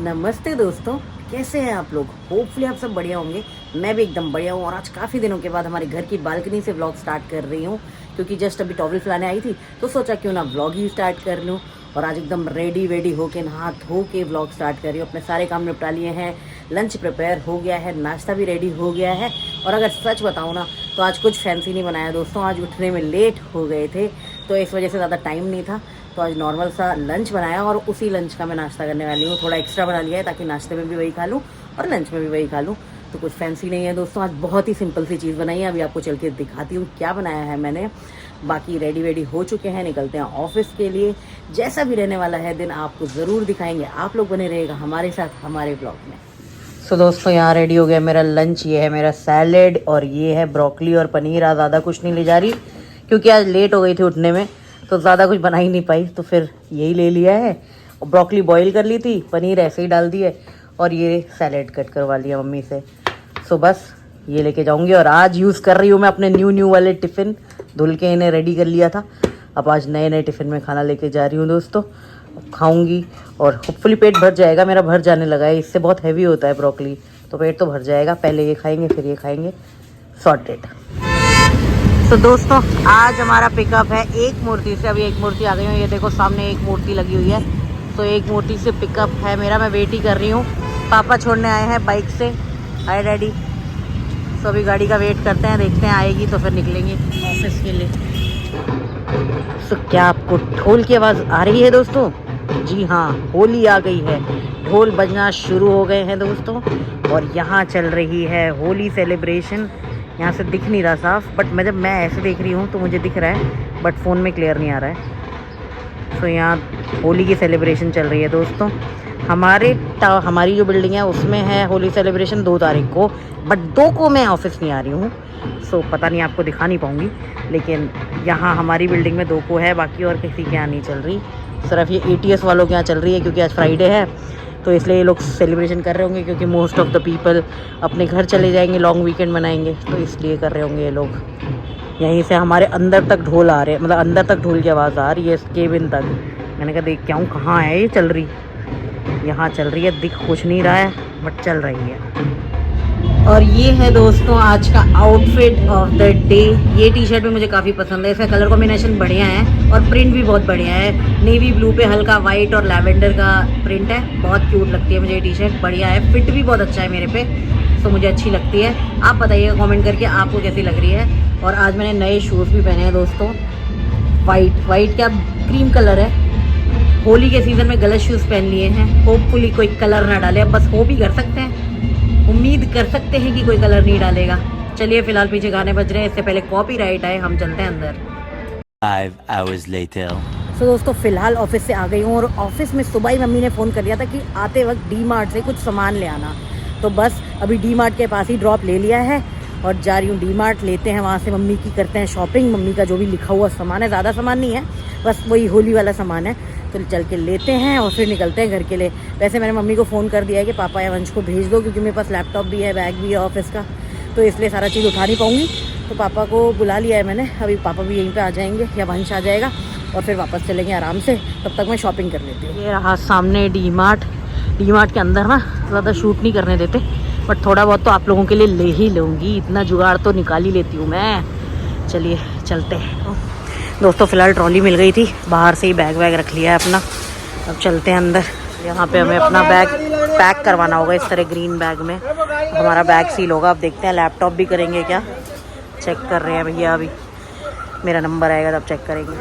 नमस्ते दोस्तों, कैसे हैं आप लोग। होपफुली आप सब बढ़िया होंगे। मैं भी एकदम बढ़िया हूँ और आज काफ़ी दिनों के बाद हमारे घर की बालकनी से व्लॉग स्टार्ट कर रही हूँ, क्योंकि जस्ट अभी टॉवल फुलाने आई थी तो सोचा क्यों ना व्लॉग ही स्टार्ट कर लूँ। और आज एकदम रेडी वेडी होके नहा धो के व्लॉग स्टार्ट कर रही हूँ। अपने सारे काम निपटा लिए हैं, लंच प्रिपेयर हो गया है, नाश्ता भी रेडी हो गया है। और अगर सच बताऊँ ना तो आज कुछ फैंसी नहीं बनाया दोस्तों। आज उठने में लेट हो गए थे तो इस वजह से ज़्यादा टाइम नहीं था, तो आज नॉर्मल सा लंच बनाया और उसी लंच का मैं नाश्ता करने वाली हूँ। थोड़ा एक्स्ट्रा बना लिया है ताकि नाश्ते में भी वही खा लूँ और लंच में भी वही खा लूँ। तो कुछ फैंसी नहीं है दोस्तों, आज बहुत ही सिंपल सी चीज़ बनाई है। अभी आपको चल के दिखाती हूँ क्या बनाया है मैंने। बाकी रेडी वेडी हो चुके हैं, निकलते हैं ऑफिस के लिए। जैसा भी रहने वाला है दिन आपको ज़रूर दिखाएंगे। आप लोग बने रहेगा हमारे साथ हमारे ब्लॉग में। सो दोस्तों, यहाँ रेडी हो गया मेरा लंच। ये है मेरा सैलेड और ये है ब्रोकली और पनीर। आज ज़्यादा कुछ नहीं ले जा रही क्योंकि आज लेट हो गई थी उठने में, तो ज़्यादा कुछ बना ही नहीं पाई, तो फिर यही ले लिया है। और ब्रोकली बॉईल कर ली थी, पनीर ऐसे ही डाल दिए और ये सैलेड कट करवा लिया मम्मी से। सो बस ये लेके जाऊंगी। और आज यूज़ कर रही हूँ मैं अपने न्यू वाले टिफ़िन। धुल के इन्हें रेडी कर लिया था, अब आज नए टिफ़िन में खाना लेके जा रही हूँ दोस्तों। खाऊंगी और होपफुली पेट भर जाएगा। मेरा भर जाने लगा है, इससे बहुत हैवी होता है ब्रोकली, तो पेट तो भर जाएगा। पहले ये खाएंगे फिर ये खाएंगे, सॉर्टेड। तो दोस्तों, आज हमारा पिकअप है एक मूर्ति से। अभी एक मूर्ति आ गई हूँ, ये देखो सामने एक मूर्ति लगी हुई है, तो एक मूर्ति से पिकअप है मेरा। मैं वेट ही कर रही हूँ। पापा छोड़ने आए हैं बाइक से। हाय डैडी। तो अभी गाड़ी का वेट करते हैं, देखते हैं आएगी तो फिर निकलेंगे ऑफिस के लिए। तो क्या आपको ढोल की आवाज़ आ रही है दोस्तों? जी हाँ, होली आ गई है, ढोल बजना शुरू हो गए हैं दोस्तों। और यहाँ चल रही है होली सेलिब्रेशन। यहाँ से दिख नहीं रहा साफ, बट जब मैं ऐसे देख रही हूँ तो मुझे दिख रहा है, बट फ़ोन में क्लियर नहीं आ रहा है। सो यहाँ होली की सेलिब्रेशन चल रही है दोस्तों। हमारी जो बिल्डिंग है उसमें है होली सेलिब्रेशन 2 तारीख को, बट 2 को मैं ऑफिस नहीं आ रही हूँ। सो पता नहीं, आपको दिखा नहीं पाऊँगी, लेकिन यहाँ हमारी बिल्डिंग में 2 को है, बाकी और किसी के यहाँ नहीं चल रही। सिर्फ ये ATS वालों के यहाँ चल रही है, क्योंकि आज फ्राइडे है तो इसलिए ये लोग सेलिब्रेशन कर रहे होंगे, क्योंकि मोस्ट ऑफ द पीपल अपने घर चले जाएंगे, लॉन्ग वीकेंड मनाएंगे, तो इसलिए कर रहे होंगे ये लोग। यहीं से हमारे अंदर तक ढोल आ रहे हैं, मतलब अंदर तक ढोल की आवाज़ आ रही है, केबिन तक। मैंने कहा देख के आऊँ कहाँ है ये चल रही। यहाँ चल रही है, दिख कुछ नहीं रहा है बट चल रही है। और ये है दोस्तों आज का आउटफिट ऑफ द डे। ये टी शर्ट भी मुझे काफ़ी पसंद है, इसका कलर कॉम्बिनेशन बढ़िया है और प्रिंट भी बहुत बढ़िया है। नेवी ब्लू पे हल्का वाइट और लैवेंडर का प्रिंट है, बहुत क्यूट लगती है मुझे ये टी शर्ट। बढ़िया है, फिट भी बहुत अच्छा है मेरे पे, तो मुझे अच्छी लगती है। आप बताइएगा कमेंट करके आपको कैसी लग रही है। और आज मैंने नए शूज़ भी पहने हैं दोस्तों, वाइट क्या क्रीम कलर है। होली के सीज़न में गलत शूज़ पहन लिए हैं, होपफुली कोई कलर ना डाले। अब बस होप ही कर सकते हैं, उम्मीद कर सकते हैं कि कोई कलर नहीं डालेगा। चलिए फिलहाल पीछे गाने बज रहे हैं, इससे पहले कॉपीराइट आए, हम चलते हैं अंदर। 5 hours later. तो दोस्तों फिलहाल ऑफिस से आ गई हूँ और ऑफिस में सुबह ही मम्मी ने फ़ोन कर दिया था कि आते वक्त DMart से कुछ सामान ले आना। तो बस अभी DMart के पास ही ड्रॉप ले लिया है और जा रही हूँ DMart। लेते हैं वहाँ से मम्मी की, करते हैं शॉपिंग। मम्मी का जो भी लिखा हुआ सामान है, ज़्यादा सामान नहीं है, बस वही होली वाला सामान है, तो चल के लेते हैं और फिर निकलते हैं घर के लिए। वैसे मैंने मम्मी को फ़ोन कर दिया है कि पापा या वंश को भेज दो, क्योंकि मेरे पास लैपटॉप भी है, बैग भी है ऑफिस का, तो इसलिए सारा चीज़ उठा नहीं पाऊँगी। तो पापा को बुला लिया है मैंने, अभी पापा भी यहीं पे आ जाएंगे या वंश आ जाएगा और फिर वापस चलेंगे आराम से। तब तक मैं शॉपिंग कर लेती हूँ। ये रहा सामने DMart के अंदर ना ज़्यादा शूट नहीं करने देते, बट थोड़ा बहुत तो आप लोगों के लिए ले ही लूँगी, इतना जुगाड़ तो निकाल ही लेती हूँ मैं। चलिए चलते हैं दोस्तों। फ़िलहाल ट्रॉली मिल गई थी, बाहर से ही बैग वैग रख लिया है अपना। अब चलते हैं अंदर। यहाँ पे हमें अपना बैग पैक करवाना होगा इस तरह ग्रीन बैग में, हमारा बैग सील होगा। अब देखते हैं लैपटॉप भी करेंगे क्या, चेक कर रहे हैं भैया। अभी मेरा नंबर आएगा तब चेक करेंगे।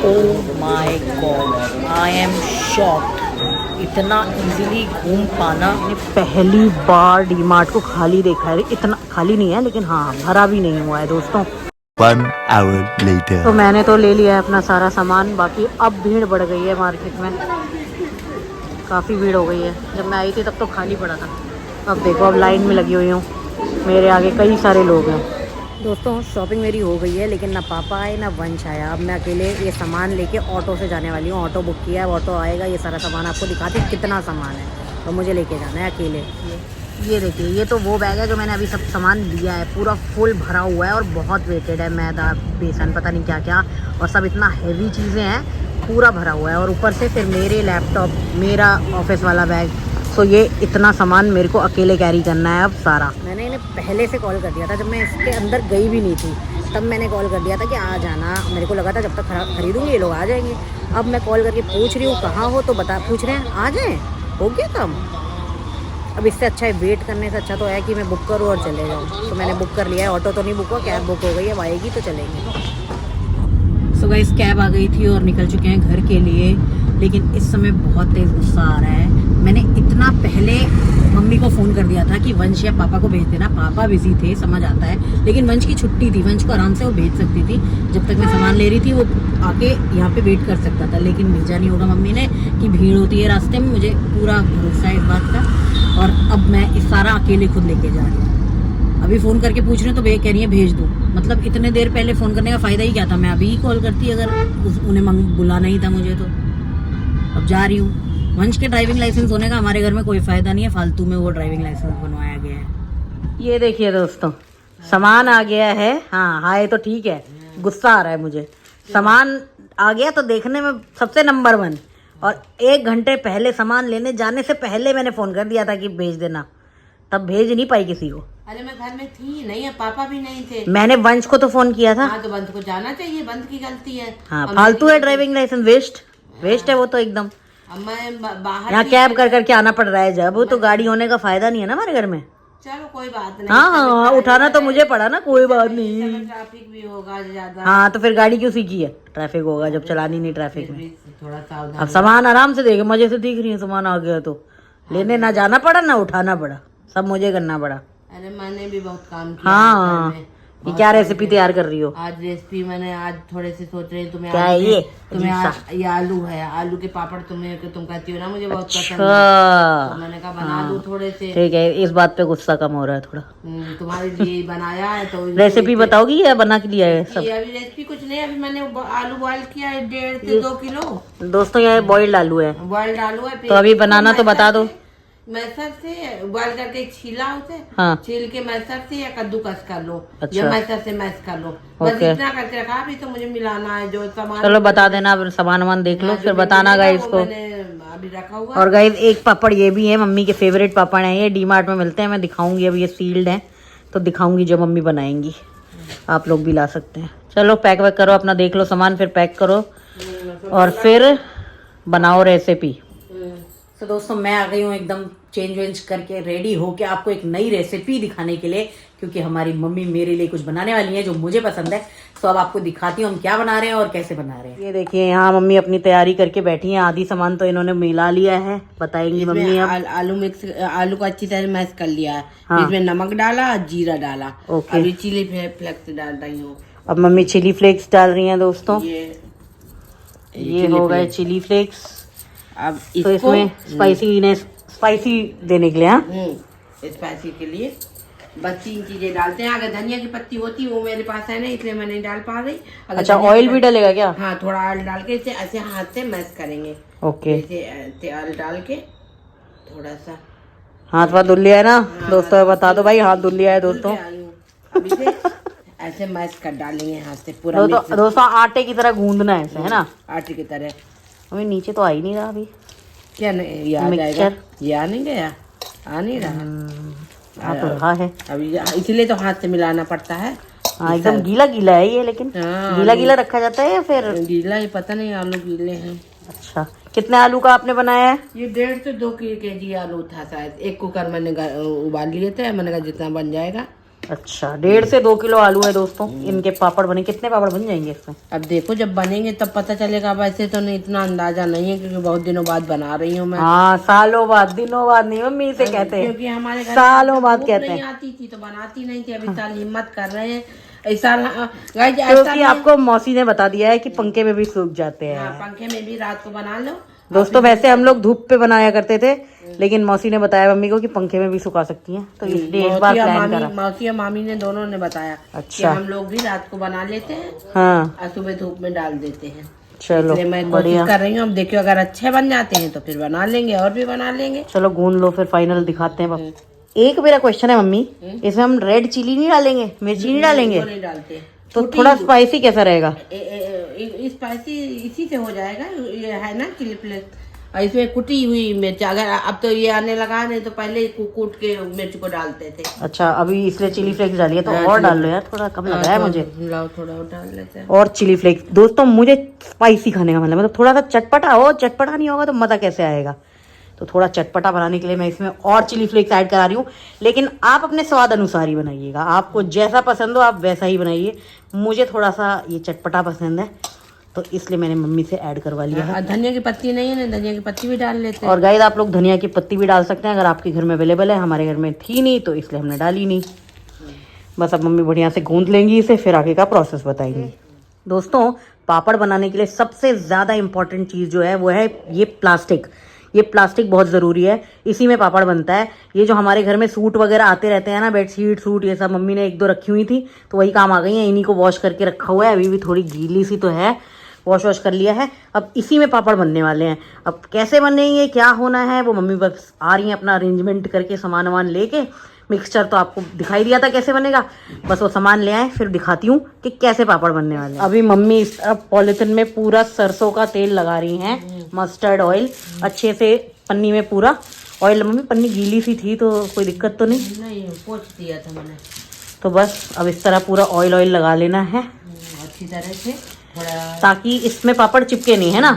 Oh my God, I am shocked. इतना इजीली घूम पाना, मैंने पहली बार DMart को खाली देखा है। इतना खाली नहीं है, लेकिन हाँ भरा भी नहीं हुआ है दोस्तों। 1 hour later. तो मैंने तो ले लिया है अपना सारा सामान, बाकी अब भीड़ बढ़ गई है मार्केट में, काफ़ी भीड़ हो गई है। जब मैं आई थी तब तो खाली पड़ा था, अब देखो अब लाइन में लगी हुई हूँ, मेरे आगे कई सारे लोग हैं। दोस्तों शॉपिंग मेरी हो गई है, लेकिन ना पापा आए ना वंश आया। अब मैं अकेले ये सामान लेके ऑटो से जाने वाली हूँ। ऑटो बुक किया है, ऑटो आएगा, ये सारा सामान आपको दिखाते कितना सामान है, और मुझे लेके जाना है अकेले। ये देखिए, ये तो वो बैग है जो मैंने अभी सब सामान लिया है, पूरा फुल भरा हुआ है और बहुत वेटेड है, मैदा बेसन पता नहीं क्या क्या, और सब इतना हैवी चीज़ें हैं, पूरा भरा हुआ है। और ऊपर से फिर मेरे लैपटॉप, मेरा ऑफिस वाला बैग, सो ये इतना सामान मेरे को अकेले कैरी करना है अब सारा। मैंने इन्हें पहले से कॉल कर दिया था, जब मैं इसके अंदर गई भी नहीं थी तब मैंने कॉल कर दिया था कि आ जाना। मेरे को लगा था जब तक खरीदूंगी ये लोग आ जाएंगे। अब मैं कॉल करके पूछ रही हूँ कहाँ हो, तो पूछ रहे हैं आ जाएँ, हो गया काम। अब इससे अच्छा है, वेट करने से अच्छा तो है कि मैं बुक करूँ और चले जाऊँ। तो मैंने बुक कर लिया है, ऑटो तो नहीं बुक हुआ, कैब बुक हो गई है, अब आएगी तो चलेंगे। सो गाइस कैब आ गई थी और निकल चुके हैं घर के लिए, लेकिन इस समय बहुत तेज़ गुस्सा आ रहा है। मैंने इतना पहले मम्मी को फ़ोन कर दिया था कि वंश या पापा को भेज देना, पापा बिजी थे समझ आता है, लेकिन वंश की छुट्टी थी, वंश को आराम से वो भेज सकती थी। जब तक मैं सामान ले रही थी वो आके यहाँ पे वेट कर सकता था, लेकिन भेजा नहीं होगा मम्मी ने कि भीड़ होती है रास्ते में, मुझे पूरा भरोसा है इस बात का। और अब मैं इस सारा अकेले खुद लेके जा रही हूँ। अभी फ़ोन करके पूछ रहे हैं तो वे कह रही है भेज दूँ। मतलब इतने देर पहले फ़ोन करने का फ़ायदा ही क्या था, मैं अभी ही कॉल करती अगर उन्हें बुलाना ही था मुझे। तो अब जा रही हूँ। वंश के ड्राइविंग लाइसेंस होने का हमारे घर में कोई फ़ायदा नहीं है, फालतू में वो ड्राइविंग लाइसेंस बनवाया गया है। ये देखिए दोस्तों सामान आ गया है। हाँ ये तो ठीक है, गुस्सा आ रहा है मुझे। सामान आ गया तो देखने में सबसे नंबर 1, और 1 घंटे पहले सामान लेने जाने से पहले मैंने फ़ोन कर दिया था कि भेज देना, तब भेज नहीं पाई किसी को। अरे मैं घर में थी नहीं, पापा भी नहीं थे। मैंने वंश को तो फोन किया था। हाँ तो बंद को जाना चाहिए, बंद की गलती है। हाँ फालतू है ड्राइविंग लाइसेंस, वेस्ट है वो तो एकदम। अब मैं बाहर यहाँ कैब कर करके आना पड़ रहा है, जब वो तो गाड़ी होने का फायदा नहीं है ना हमारे घर में। चलो कोई बात नहीं। हाँ उठाना तो मुझे पड़ा ना, कोई बात नहीं। ट्रैफिक भी होगा ज्यादा। हाँ तो फिर गाड़ी क्यों सीखी है, ट्रैफिक होगा जब चलानी नहीं ट्रैफिक में। थोड़ा सावधान। अब सामान आराम से देखे, मजे से दिख रही है, सामान आ गया तो लेने ना जाना पड़ा ना उठाना पड़ा, सब मुझे करना पड़ा। अरे मैंने भी बहुत काम किया। हाँ ये क्या रेसिपी तैयार कर रही हो? आज रेसिपी मैंने आज थोड़े से सोच रही हूँ तुम्हें। क्या है ये? तुम्हें ये आलू है, आलू के पापड़ तुम कहती हो ना मुझे बहुत पसंद है, तो मैंने कहा बना दूं थोड़े से। ठीक है, इस बात पे गुस्सा कम हो रहा है थोड़ा। तुम्हारे लिए बनाया है तो रेसिपी बताओगी या बना के लिया है सब? अभी रेसिपी कुछ नहीं, अभी मैंने आलू बॉयल किया है 1.5 से 2 किलो। दोस्तों ये बॉइल्ड आलू है, बॉइल्ड आलू है। तो अभी बनाना तो बता दो। मैसर से बॉयल करके छीला उसे। हाँ। छील के मैसर से या कद्दूकस कर लो। अच्छा। या मैसर से मैश कर लो, बस इतना करके रखा। अभी तो मुझे मिलाना है जो सामान। चलो बता देना, सामान देख लो फिर बताना गाइस को। अभी रखा हुआ। और गाइस एक पापड़ ये भी है, मम्मी के फेवरेट पापड़ हैं ये, डीमार्ट में मिलते हैं। मैं दिखाऊंगी, अभी ये सील्ड है तो दिखाऊंगी जब मम्मी बनाएंगी, आप लोग भी ला सकते हैं। चलो पैक वैक करो अपना, देख लो सामान, फिर पैक करो और फिर बनाओ रेसिपी। तो दोस्तों मैं आ गई हूँ एकदम चेंज वेंज करके रेडी होके आपको एक नई रेसिपी दिखाने के लिए, क्योंकि हमारी मम्मी मेरे लिए कुछ बनाने वाली है जो मुझे पसंद है। तो अब आपको दिखाती हूँ हम क्या बना रहे हैं और कैसे बना रहे हैं। ये देखिए यहाँ मम्मी अपनी तैयारी करके बैठी हैं, आधी सामान तो इन्होंने मिला लिया है, बताएंगी मम्मी। अब आलू को अच्छी तरह मैश कर लिया है। हाँ। इसमें नमक डाला, जीरा डाला। ओके। अभी चिली फ्लेक्स डाल रही हूँ। अब मम्मी चिली फ्लेक्स डाल रही हैं दोस्तों। ये हो गए चिली फ्लेक्स। अब तो इसमें स्पाइसी देने के लिए, हाँ स्पाइसी के लिए बस 3 चीजें डालते हैं। अगर धनिया की पत्ती होती वो मेरे पास है नहीं, इसलिए मैं नहीं डाल पा रही। अच्छा ऑयल भी डालेगा क्या? हाँ थोड़ा ऑयल डाल के इसे ऐसे हाथ से मैश करेंगे। ओके। ऑयल डाल के थोड़ा सा हाथ वाथ धुल लिया है ना? हाँ, दोस्तों बता दो भाई, हाथ धुल लिया है दोस्तों। अब इसे ऐसे मैश कर डालेंगे हाथ से पूरा। दोस्तों आटे की तरह गूंदना है ऐसे, है ना? आटे की तरह। अभी नीचे तो आ ही नहीं रहा अभी। क्या नहीं ये आ जाएगा? ये आ नहीं गया, आ नहीं रहा। आ तो रहा है अभी, इसीलिए तो हाथ से मिलाना पड़ता है। हाँ एकदम गीला गीला है ये, लेकिन गीला गीला रखा जाता है या फिर गीला ही? पता नहीं, आलू गीले हैं। अच्छा कितने आलू का आपने बनाया है? ये 1.5 से 2 केजी आलू था शायद। एक कुकर मैंने उबाल लिए थे, मैंने कहा जितना बन जाएगा। अच्छा 1.5 से 2 किलो आलू है दोस्तों। इनके पापड़ बने, कितने पापड़ बन जाएंगे इसमें? अब देखो जब बनेंगे तब पता चलेगा। वैसे तो नहीं, इतना अंदाजा नहीं है क्योंकि बहुत दिनों बाद बना रही हूँ मैं। हाँ सालों बाद, दिनों बाद नहीं, मम्मी से कहते हैं क्योंकि हमारे घर सालों बाद कहते हैं। आती थी तो बनाती नहीं थी। अभी साल हिम्मत कर रहे हैं इस साल। क्योंकि आपको मौसी ने बता दिया है कि पंखे में भी सूख जाते हैं। पंखे में भी रात को बना लो दोस्तों। वैसे हम लोग धूप पे बनाया करते थे, लेकिन मौसी ने बताया मम्मी को कि पंखे में भी सुखा सकती हैं, तो इसलिए इस बार प्लान करा। मौसी और मामी ने दोनों ने बताया। अच्छा। कि हम लोग भी रात को बना लेते हैं, हाँ और सुबह धूप में डाल देते हैं। चलो मैं कोशिश कर रही हूँ, अब देखियो अगर अच्छे बन जाते हैं तो फिर बना लेंगे और भी बना लेंगे। चलो गूंद लो फिर फाइनल दिखाते हैं। एक मेरा क्वेश्चन है मम्मी, इसमें हम रेड चिली नहीं डालेंगे, मिर्ची नहीं डालेंगे? नहीं डालते तो थोड़ा स्पाइसी कैसा रहेगा? स्पाइसी इसी से हो जाएगा। ये है ना चिली फ्लेक्स, और इसमें कुटी हुई मिर्च, अगर अब तो ये आने लगा, नहीं तो पहले कूट के मिर्च को डालते थे। अच्छा, अभी इसलिए चिली फ्लेक्स डालिए, तो हाँ, और चिली डाल लो यार, थोड़ा कम लग रहा है मुझे। लाओ थोड़ा और डाल लेते हैं। और चिली फ्लेक्स दोस्तों, मुझे स्पाइसी खाने का मतलब थोड़ा सा चटपटा हो, चटपटा नहीं होगा तो मज़ा कैसे आएगा। तो थोड़ा चटपटा बनाने के लिए मैं इसमें और चिली फ्लेक्स ऐड करा रही हूँ, लेकिन आप अपने स्वाद अनुसार ही बनाइएगा, आपको जैसा पसंद हो आप वैसा ही बनाइए। मुझे थोड़ा सा ये चटपटा पसंद है, तो इसलिए मैंने मम्मी से ऐड करवा लिया है। धनिया की पत्ती नहीं है ना, धनिया की पत्ती भी डाल लेते हैं। और गाइस, आप लोग धनिया की पत्ती भी डाल सकते हैं अगर आपके घर में अवेलेबल है। हमारे घर में थी नहीं, तो इसलिए हमने डाली नहीं। बस अब मम्मी बढ़िया से गूंथ लेंगी इसे, फिर आगे का प्रोसेस बताएंगी। दोस्तों, पापड़ बनाने के लिए सबसे ज़्यादा इम्पॉर्टेंट चीज़ जो है वो है ये प्लास्टिक। ये प्लास्टिक बहुत ज़रूरी है, इसी में पापड़ बनता है। ये जो हमारे घर में सूट वगैरह आते रहते हैं ना, बेडशीट सूट ये सब, मम्मी ने 1-2 रखी हुई थी तो वही काम आ गई हैं। इन्हीं को वॉश करके रखा हुआ है, अभी भी थोड़ी गीली सी तो है, वॉश कर लिया है। अब इसी में पापड़ बनने वाले हैं। अब कैसे बनेंगे, क्या होना है, वो मम्मी बस आ रही हैं अपना अरेंजमेंट करके, सामान वामान लेके। मिक्सचर तो आपको दिखाई दिया था कैसे बनेगा, बस वो सामान ले आए, फिर दिखाती हूँ कि कैसे पापड़ बनने वाले हैं। अभी मम्मी इस पॉलिथीन में पूरा सरसों का तेल लगा रही हैं, मस्टर्ड ऑयल, अच्छे से पन्नी में पूरा ऑयल। मम्मी पन्नी गीली सी थी तो कोई दिक्कत तो नहीं? नहीं, पोंछ दिया था मैंने। तो बस अब इस तरह पूरा ऑयल लगा लेना है अच्छी तरह से, थोड़ा, ताकि इसमें पापड़ चिपके नहीं, है ना।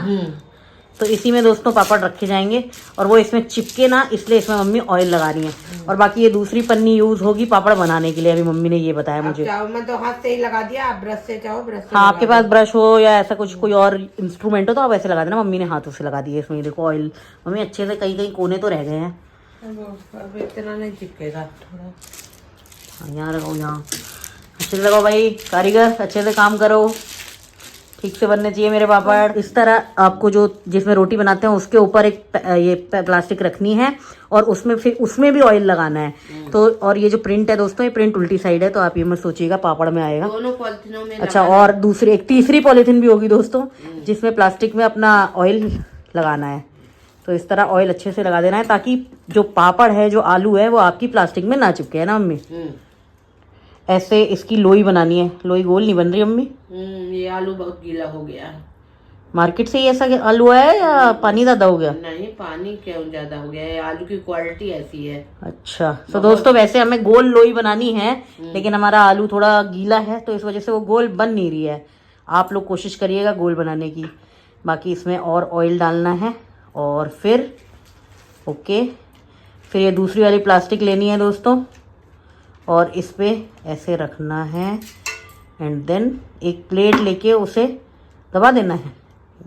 तो इसी में दोस्तों पापड़ रखे जाएंगे, और वो इसमें चिपके ना, इसलिए इसमें मम्मी ऑयल लगा रही हैं। और बाकी ये दूसरी पन्नी यूज होगी पापड़ बनाने के लिए, अभी मम्मी ने ये बताया मुझे। मैं तो हाथ से ही लगा दिया, आप ब्रश से चाहो ब्रश से। हाँ, आपके पास ब्रश हो या ऐसा कुछ कोई और इंस्ट्रूमेंट हो तो आप ऐसे लगा देना। मम्मी ने हाथों से लगा दिए इसमें, देखो ऑयल। मम्मी अच्छे से कहीं कहीं कोने तो रह गए हैं। अब इतना नहीं चिपकेगा, थोड़ा हाँ, यहाँ लगाओ, यहाँ अच्छे से लगाओ भाई, कारीगर अच्छे से काम करो, ठीक से बनने चाहिए मेरे पापड़। इस तरह आपको जो जिसमें रोटी बनाते हैं उसके ऊपर एक ये प्लास्टिक रखनी है, और उसमें फिर उसमें भी ऑयल लगाना है। तो और ये जो प्रिंट है दोस्तों, ये प्रिंट उल्टी साइड है, तो आप ये मत सोचिएगा पापड़ में आएगा। दोनों पॉलिथीनों में। अच्छा, और दूसरी एक तीसरी पॉलिथीन भी होगी दोस्तों, जिसमें प्लास्टिक में अपना ऑयल लगाना है। तो इस तरह ऑयल अच्छे से लगा देना है, ताकि जो पापड़ है, जो आलू है, वो आपकी प्लास्टिक में ना चिपके, है ना मम्मी। ऐसे इसकी लोई बनानी है, लोई गोल नहीं बन रही मम्मी। ये आलू बहुत गीला हो गया है। मार्केट से ही ऐसा आलू है या पानी ज्यादा हो गया? नहीं, पानी क्यों ज्यादा हो गया है, आलू की क्वालिटी ऐसी है। अच्छा, तो दोस्तों वैसे हमें गोल लोई बनानी है, लेकिन हमारा आलू थोड़ा गीला है, तो इस वजह से वो गोल बन नहीं रही है। आप लोग कोशिश करिएगा गोल बनाने की। बाकी इसमें और ऑयल डालना है, और फिर ओके, फिर ये दूसरी वाली प्लास्टिक लेनी है दोस्तों, और इस पे ऐसे रखना है, एंड देन एक प्लेट लेके उसे दबा देना है।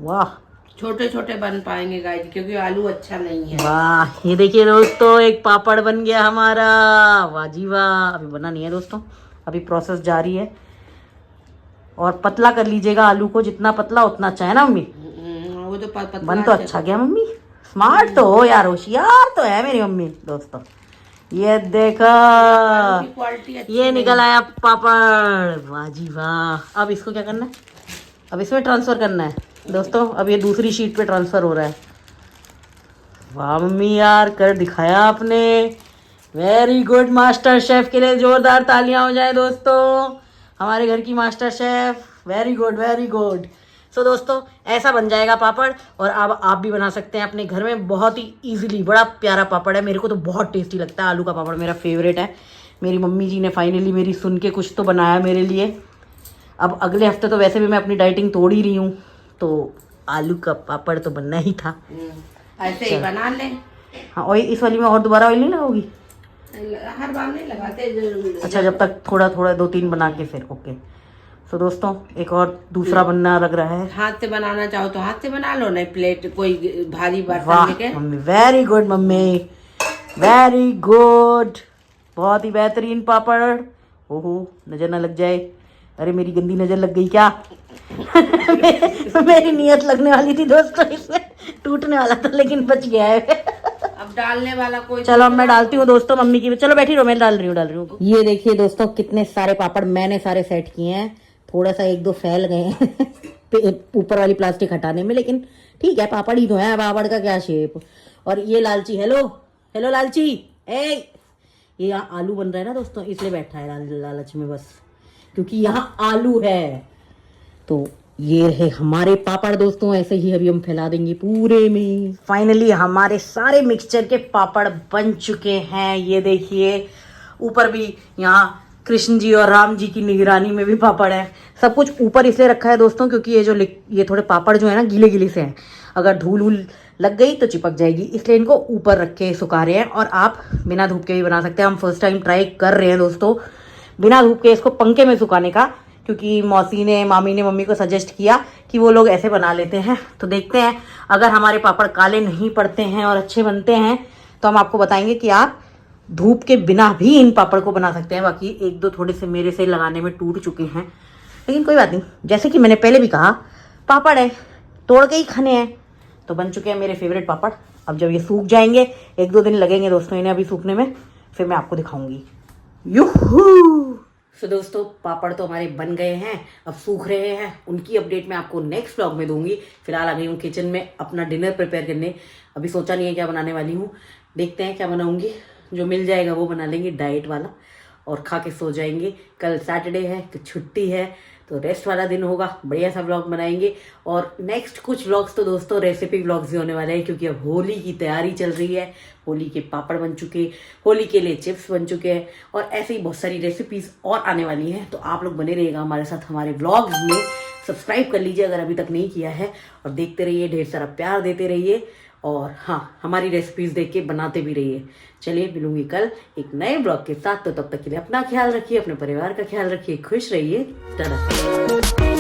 वाह, छोटे छोटे बन पाएंगे गाइस, क्योंकि आलू अच्छा नहीं है। वाह, ये देखिए दोस्तों, एक पापड़ बन गया हमारा। वाह जी वाह। अभी बना नहीं है दोस्तों, अभी प्रोसेस जारी है। और पतला कर लीजिएगा आलू को, जितना पतला उतना अच्छा, है ना मम्मी। वो तो पतला बन तो अच्छा गया मम्मी, स्मार्ट तो हो यार, होशियार तो है मेरी मम्मी। दोस्तों ये देखो, क्वालिटी अच्छी ये निकल आया पापड़। वाह जी वाह। अब इसको क्या करना है, अब इसमें ट्रांसफर करना है दोस्तों। अब ये दूसरी शीट पे ट्रांसफर हो रहा है। वाह मम्मी यार, कर दिखाया आपने, वेरी गुड। मास्टर शेफ के लिए जोरदार तालियां हो जाए दोस्तों, हमारे घर की master chef, very good very good. So दोस्तों, ऐसा बन जाएगा पापड़, और अब आप भी बना सकते हैं अपने घर में बहुत ही इजीली। बड़ा प्यारा पापड़ है, मेरे को तो बहुत टेस्टी लगता है। आलू का पापड़ मेरा फेवरेट है। मेरी मम्मी जी ने फाइनली मेरी सुन के कुछ तो बनाया मेरे लिए। अब अगले हफ्ते तो वैसे भी मैं अपनी डाइटिंग तोड़ ही रही हूँ, तो आलू का पापड़ तो बनना ही था। ऐसे ही बना ले। हाँ, ऑयल इस वाली में और दोबारा ऑयल नहीं लगाओगी? हर बार नहीं लगाते। अच्छा, जब तक थोड़ा थोड़ा 2-3 बना के फिर ओके। तो दोस्तों, एक और दूसरा बनना लग रहा है। हाथ से बनाना चाहो तो हाथ से बना लो, नहीं प्लेट कोई भारी बर्तन वाह लेके। Mummy, very good mummy, very good. बहुत ही बेहतरीन पापड़। ओहो, नजर ना लग जाए। अरे मेरी गंदी नजर लग गई क्या? मेरी नीयत लगने वाली थी दोस्तों, इसमें टूटने वाला था, लेकिन बच गया है। अब डालने वाला कोई। चलो अब मैं डालती हूँ दोस्तों मम्मी की। चलो बैठी रहो, मैं डाल रही हूँ। ये देखिए दोस्तों, कितने सारे पापड़ मैंने सारे सेट किए हैं। थोड़ा सा 1-2 फैल गए हैं ऊपर वाली प्लास्टिक हटाने में, लेकिन ठीक है, पापड़ ही तो है, पापड़ का क्या शेप। और ये लालची, हेलो हेलो लालची, ए, ये यहाँ आलू बन रहा है ना दोस्तों, इसलिए बैठा है लालच में बस, क्योंकि यहाँ आलू है। तो ये रहे हमारे पापड़ दोस्तों, ऐसे ही अभी हम फैला देंगे पूरे में। फाइनली हमारे सारे मिक्सचर के पापड़ बन चुके हैं। ये देखिए ऊपर भी यहाँ कृष्ण जी और राम जी की निगरानी में भी पापड़ है। सब कुछ ऊपर इसलिए रखा है दोस्तों क्योंकि ये थोड़े पापड़ जो है ना गीले गीले से हैं, अगर धूल वूल लग गई तो चिपक जाएगी, इसलिए इनको ऊपर रख के सुखा रहे हैं। और आप बिना धूप के भी बना सकते हैं। हम फर्स्ट टाइम ट्राई कर रहे हैं दोस्तों बिना धूप के इसको पंखे में सुखाने का, क्योंकि मौसी ने मामी ने मम्मी को सजेस्ट किया कि वो लोग ऐसे बना लेते हैं। तो देखते हैं अगर हमारे पापड़ काले नहीं पड़ते हैं और अच्छे बनते हैं तो हम आपको बताएंगे कि आप धूप के बिना भी इन पापड़ को बना सकते हैं। बाकी एक दो थोड़े से मेरे से लगाने में टूट चुके हैं, लेकिन कोई बात नहीं। जैसे कि मैंने पहले भी कहा पापड़ है तोड़ के ही खाने हैं, तो बन चुके हैं मेरे फेवरेट पापड़। अब जब ये सूख जाएंगे, एक दो दिन लगेंगे दोस्तों इन्हें अभी सूखने में, फिर मैं आपको दिखाऊंगी। यूहू। तो दोस्तों पापड़ तो हमारे बन गए हैं, अब सूख रहे हैं। उनकी अपडेट मैं आपको नेक्स्ट व्लॉग में दूंगी। फिलहाल आ गई हूँ किचन में अपना डिनर प्रिपेयर करने। अभी सोचा नहीं है क्या बनाने वाली हूँ, देखते हैं क्या बनाऊंगी। जो मिल जाएगा वो बना लेंगे डाइट वाला और खा के सो जाएंगे। कल सैटरडे है तो छुट्टी है, तो रेस्ट वाला दिन होगा, बढ़िया सा व्लॉग बनाएंगे। और नेक्स्ट कुछ व्लॉग्स तो दोस्तों रेसिपी व्लॉग्स ही होने वाले हैं, क्योंकि अब होली की तैयारी चल रही है। होली के पापड़ बन चुके, होली के लिए चिप्स बन चुके हैं, और ऐसे ही बहुत सारी रेसिपीज और आने वाली हैं। तो आप लोग बने रहिएगा हमारे साथ हमारे व्लॉग्स में। सब्सक्राइब कर लीजिए अगर अभी तक नहीं किया है, और देखते रहिए, ढेर सारा प्यार देते रहिए, और हाँ हमारी रेसिपीज देख के बनाते भी रहिए। चलिए मिलूंगी कल एक नए ब्लॉग के साथ, तो तब तक के लिए अपना ख्याल रखिए, अपने परिवार का ख्याल रखिए, खुश रहिए। टाटा।